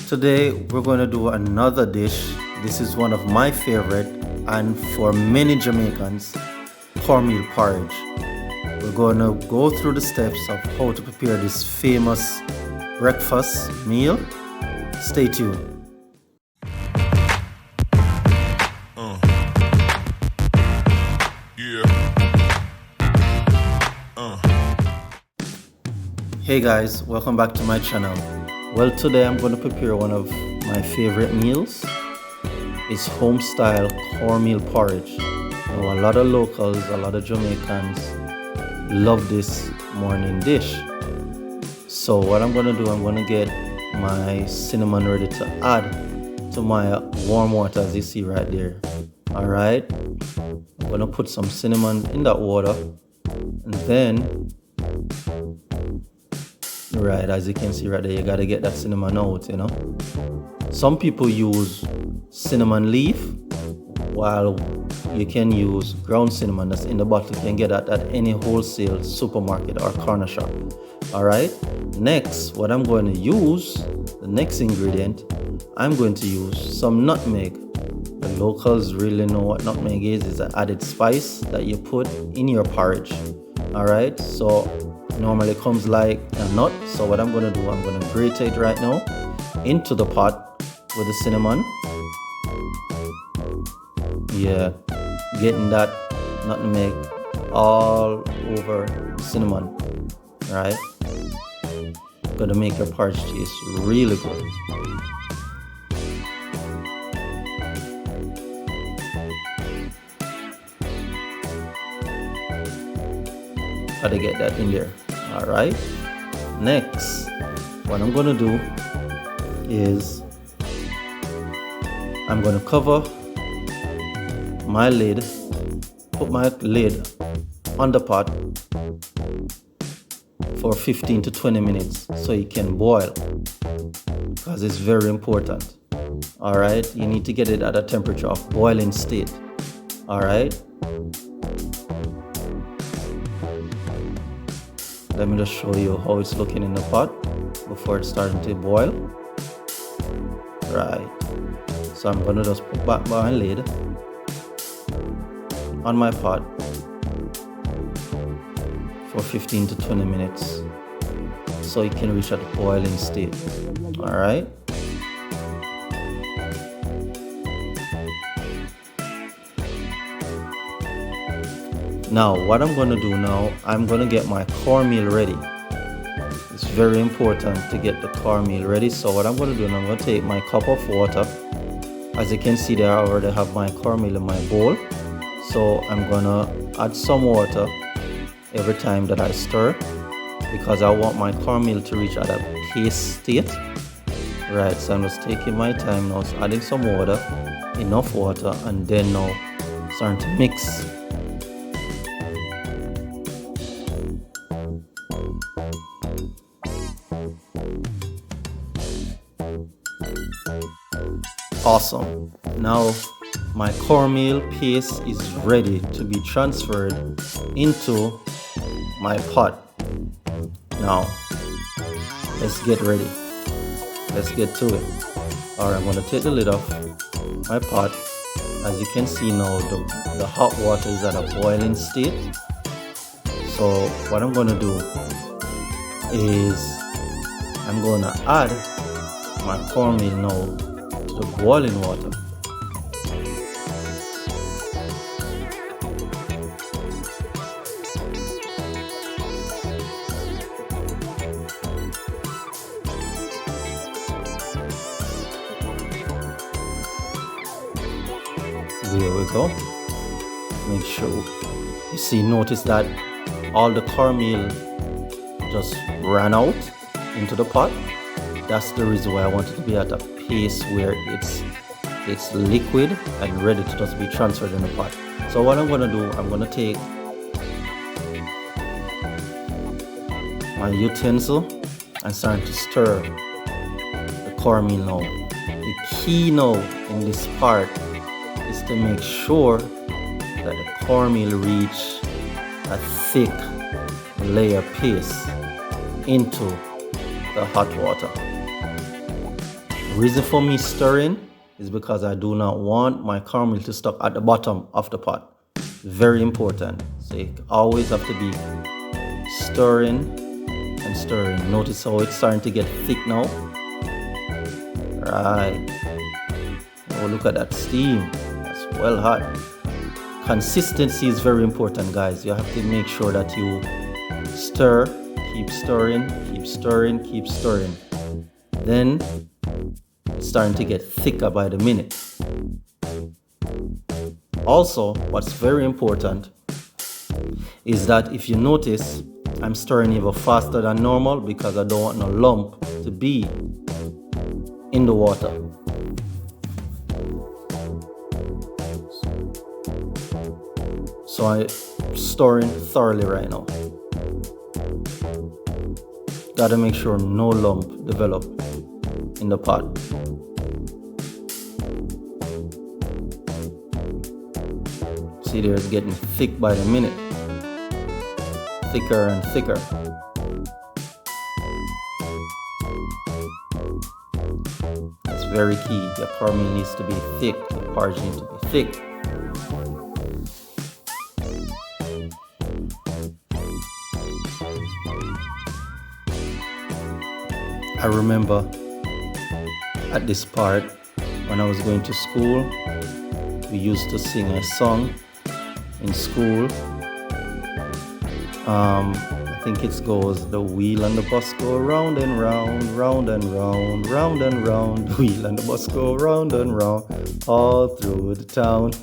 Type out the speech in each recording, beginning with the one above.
Today we're going to do another dish. This is one of my favorite, and for many Jamaicans, cornmeal porridge. We're going to go through the steps of how to prepare this famous breakfast meal. Stay tuned. Hey guys, welcome back to my channel. Well, today I'm going to prepare one of my favorite meals. It's home style cornmeal porridge. Now, a lot of locals, a lot of Jamaicans love this morning dish. So what I'm going to do, I'm going to get my cinnamon ready to add to my warm water, as you see right there. Alright, I'm going to put some cinnamon in that water, and then right, as you can see right there, you gotta get that cinnamon out, you know. Some people use cinnamon leaf, while you can use ground cinnamon that's in the bottle. You can get that at any wholesale supermarket or corner shop. Alright, next, what I'm going to use, the next ingredient, I'm going to use some nutmeg. The locals really know what nutmeg is. It's an added spice that you put in your porridge. Alright, so normally comes like a nut. So what I'm going to do, I'm going to grate it right now into the pot with the cinnamon. Yeah, getting that nutmeg all over cinnamon, right? Gonna make your porridge taste really good. Gotta get that in there. Alright, next, what I'm gonna do is I'm gonna cover my lid, put my lid on the pot for 15 to 20 minutes so it can boil, because it's very important. Alright, you need to get it at a temperature of boiling state. Alright, let me just show you how it's looking in the pot before it's starting to boil. Right, so I'm gonna just put back my lid on my pot for 15 to 20 minutes so it can reach at the boiling state. Alright, now what I'm going to do now, I'm going to get my cornmeal ready. It's very important to get the cornmeal ready. So what I'm going to do, I'm going to take my cup of water. As you can see there, I already have my cornmeal in my bowl. So I'm going to add some water every time that I stir, because I want my cornmeal to reach at a paste state. Right, so I'm just taking my time now, so adding some water, enough water, and then now starting to mix. Awesome. Now my cornmeal paste is ready to be transferred into my pot. Now let's get ready. Let's get to it. Alright, I'm going to take the lid off my pot. As you can see now, the hot water is at a boiling state. So what I'm going to do is I'm going to add my cornmeal now to the boiling water. There we go. Make sure you see, notice that all the cornmeal just ran out into the pot. That's the reason why I want it to be at a pace where it's liquid and ready to just be transferred in the pot. So what I'm going to do, I'm going to take my utensil and start to stir the cornmeal now. The key now in this part is to make sure that the cornmeal reach a thick layer paste into the hot water. Reason for me stirring is because I do not want my caramel to stuck at the bottom of the pot. Very important. So you always have to be stirring and stirring. Notice how it's starting to get thick now. Right. Oh, look at that steam. That's well hot. Consistency is very important, guys. You have to make sure that you stir, keep stirring, keep stirring, keep stirring. Then it's starting to get thicker by the minute. Also, what's very important is that if you notice, I'm stirring even faster than normal because I don't want no lump to be in the water. So I'm stirring thoroughly right now. Gotta make sure no lump develop in the pot. See there, it's getting thick by the minute. Thicker and thicker. That's very key. The caramel needs to be thick. The porridge needs to be thick. I remember at this part when I was going to school, we used to sing a song in school. I think it goes, the wheel and the bus go round and round, round and round, round and round. The wheel and the bus go round and round, all through the town.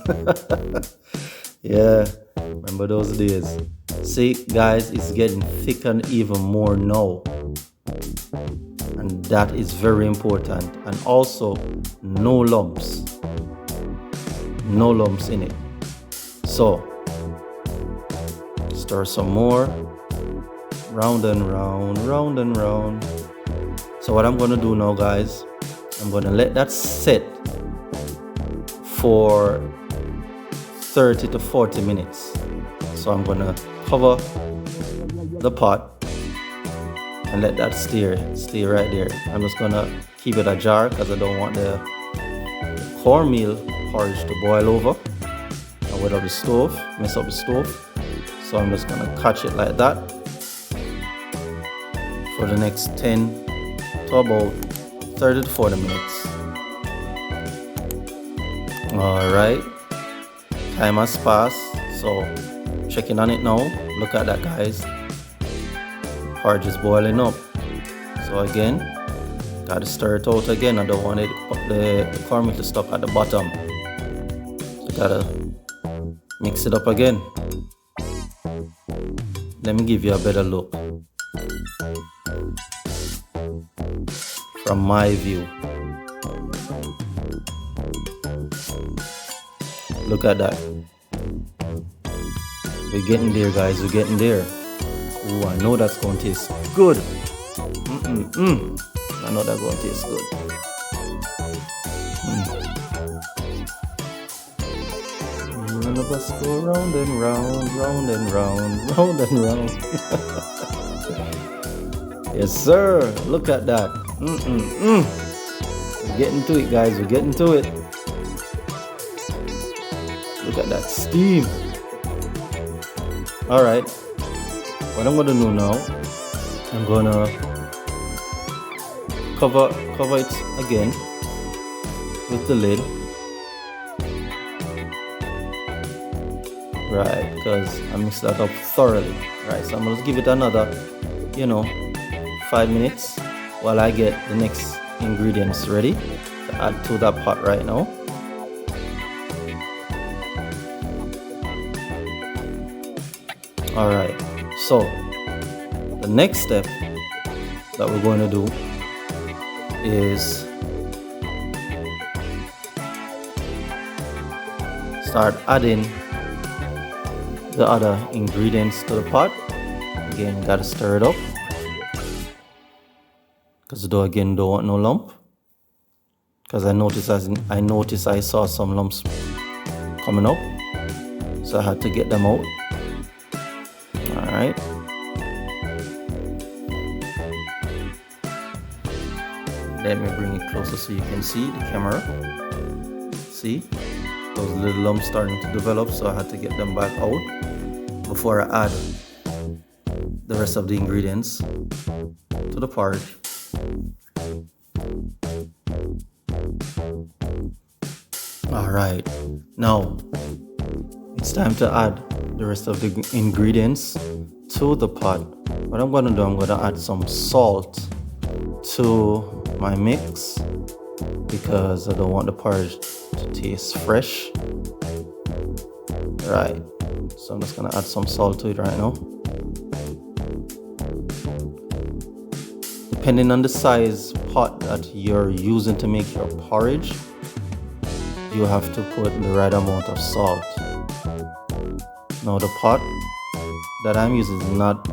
Yeah, remember those days. See, guys, it's getting thicker and even more now. And that is very important. And also, no lumps. No lumps in it. So, stir some more. Round and round, round and round. So what I'm going to do now, guys, I'm going to let that set for 30 to 40 minutes. So I'm going to cover the pot and let that stay right there. I'm just going to keep it ajar because I don't want the cornmeal porridge to boil over and wet up the stove, mess up the stove. So I'm just going to catch it like that for the next 10 to about 30 to 40 minutes. Alright, time has passed, so checking on it now. Look at that, guys. Porridge is boiling up. So again, gotta stir it out again. I don't want it, the caramel to stuck at the bottom. So gotta mix it up again. Let me give you a better look from my view. Look at that. We're getting there, guys. We're getting there. Ooh, I know that's going to taste good. I know that's going to taste good. None of us go round and round, round and round, round and round. Yes, sir. Look at that. We're getting to it, guys. We're getting to it. Look at that steam. Alright. What I'm going to do now, I'm going to cover it again with the lid. Right, because I mixed that up thoroughly. Right, so I'm going to give it another, 5 minutes while I get the next ingredients ready to add to that pot right now. Alright, so the next step that we're going to do is start adding the other ingredients to the pot. Again, gotta stir it up because don't want no lump. Because I noticed I saw some lumps coming up, so I had to get them out. Alright. Let me bring it closer so you can see the camera. See, those little lumps starting to develop, so I had to get them back out before I add the rest of the ingredients to the porridge. Alright, now it's time to add the rest of the ingredients to the pot. What I'm going to do, I'm going to add some salt to my mix because I don't want the porridge to taste fresh. Right, so I'm just going to add some salt to it right now. Depending on the size pot that you're using to make your porridge, you have to put the right amount of salt. Now the pot that I'm using is not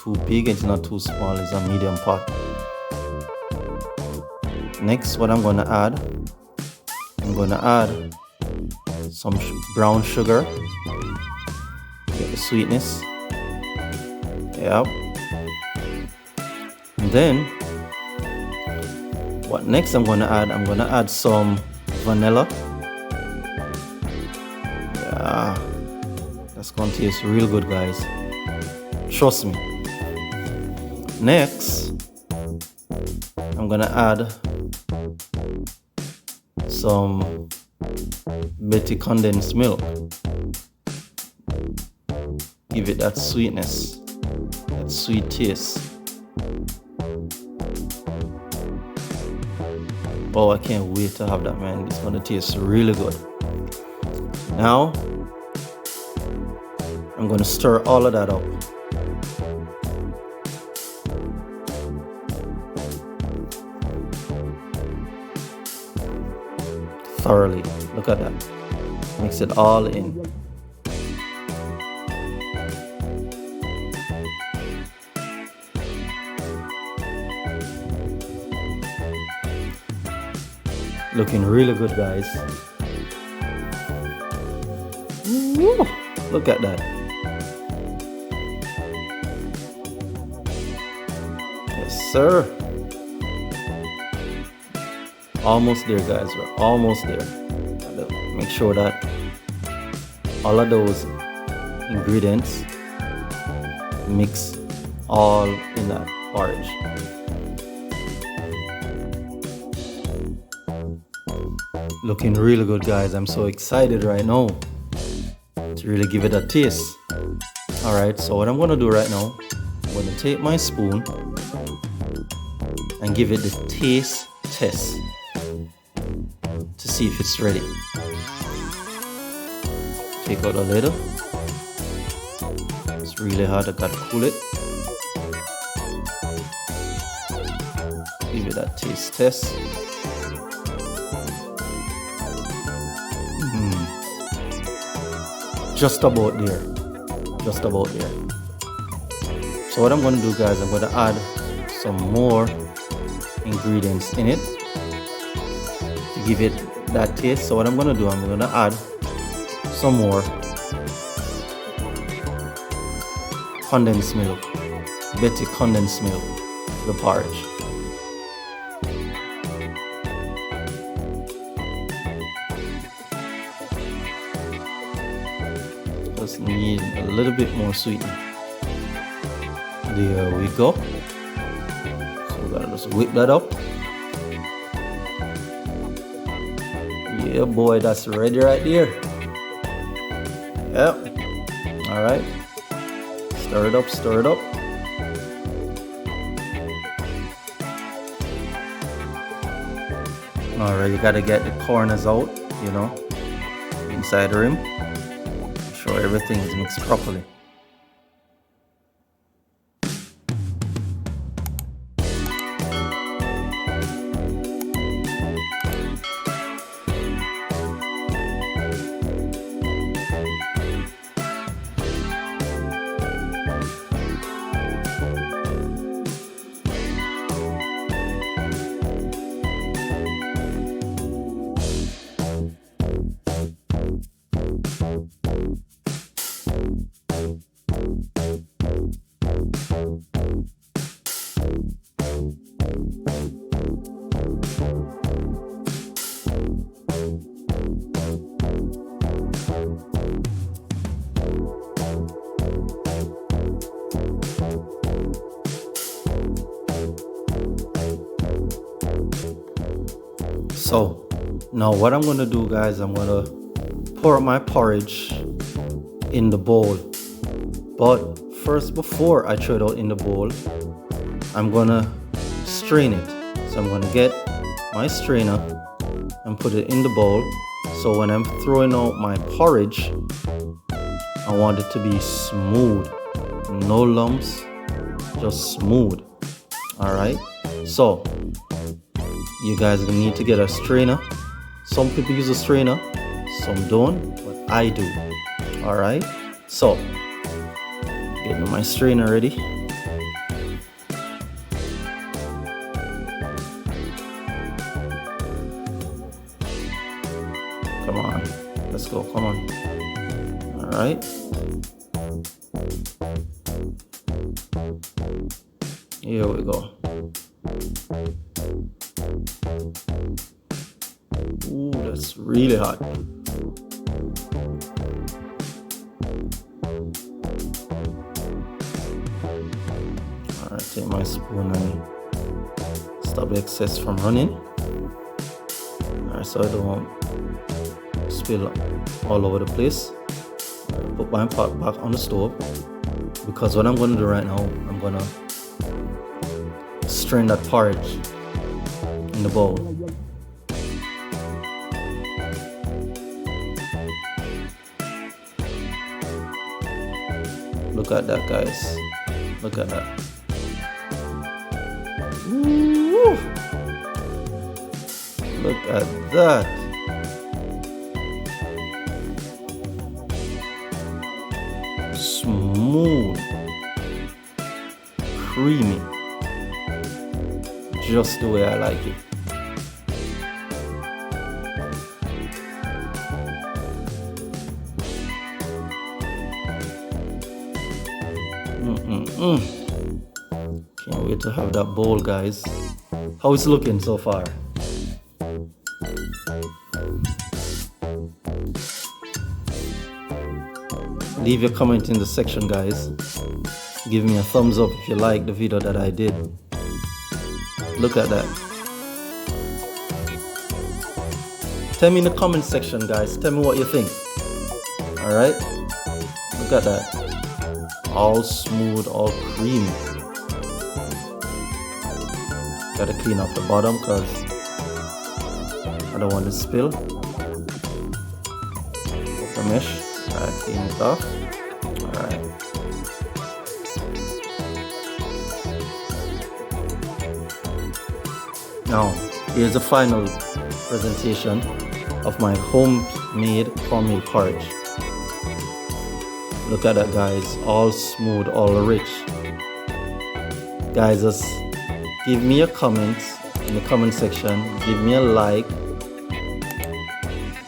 too big, it's not too small, it's a medium pot. Next, what I'm going to add, I'm going to add some brown sugar, get the sweetness. Yep. And then, what next I'm going to add, I'm going to add some vanilla. Yeah, that's going to taste real good, guys. Trust me. Next, I'm going to add some condensed milk. Give it that sweetness, that sweet taste. Oh, I can't wait to have that, man. It's gonna taste really good. Now, I'm gonna stir all of that up. Thoroughly. Look at that. Mix it all in. Looking really good, guys. Woo, look at that. Yes, sir. Almost there, guys. We're almost there. Gotta make sure that all of those ingredients mix all in that porridge. Looking really good, guys. I'm so excited right now to really give it a taste. Alright, so what I'm going to do right now, I'm going to take my spoon and give it the taste test to see if it's ready. Take out the lid. It's really hard, I gotta cool it. Give it that taste test. Just about there. Just about there. So what I'm going to do, guys, I'm going to add some more ingredients in it to give it that taste. So what I'm going to do, I'm going to add some more condensed milk, condensed milk to the porridge. Just need a little bit more sweetening. There we go. So we gotta just whip that up. Yeah, boy, that's ready right there. Yep. All right. Stir it up, stir it up. All right, you gotta get the corners out, you know, inside the rim. Make sure everything is mixed properly. So now what I'm gonna do, guys, I'm gonna pour my porridge in the bowl. But first, before I throw it out in the bowl, I'm gonna strain it. So I'm gonna get my strainer and put it in the bowl. So when I'm throwing out my porridge, I want it to be smooth, no lumps, just smooth. All right. So you guys need to get a strainer. Some people use a strainer, some don't, but I do. All right. So getting my strainer ready. Come on, let's go. Come on. All right. Here we go. Ooh, that's really hot. All right, take my spoon and stop the excess from running. All right, so I don't spill all over the place. Put my pot back on the stove, because what I'm going to do right now, I'm going to strain that porridge in the bowl. Look at that, guys. Look at that. Woo! Look at that. Smooth, creamy, just the way I like it. Can't wait to have that bowl, guys. How it's looking so far? Leave your comment in the section, guys. Give me a thumbs up if you like the video that I did. Look at that. Tell me in the comment section, guys. Tell me what you think. Alright? Look at that. All smooth, all creamy. Gotta clean off the bottom because I don't want to spill. Put the mesh. Alright, clean it off. Alright. Now, here's the final presentation of my homemade cornmeal porridge. Look at that, guys. All smooth, all rich. Guys, just give me a comment in the comment section. Give me a like.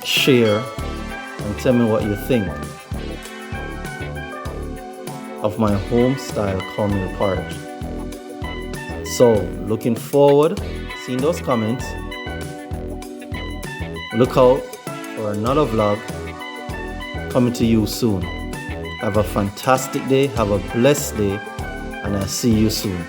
Share. And tell me what you think of my home style cornmeal porridge. So, looking forward to seeing those comments. Look out for another vlog coming to you soon. Have a fantastic day, have a blessed day, and I'll see you soon.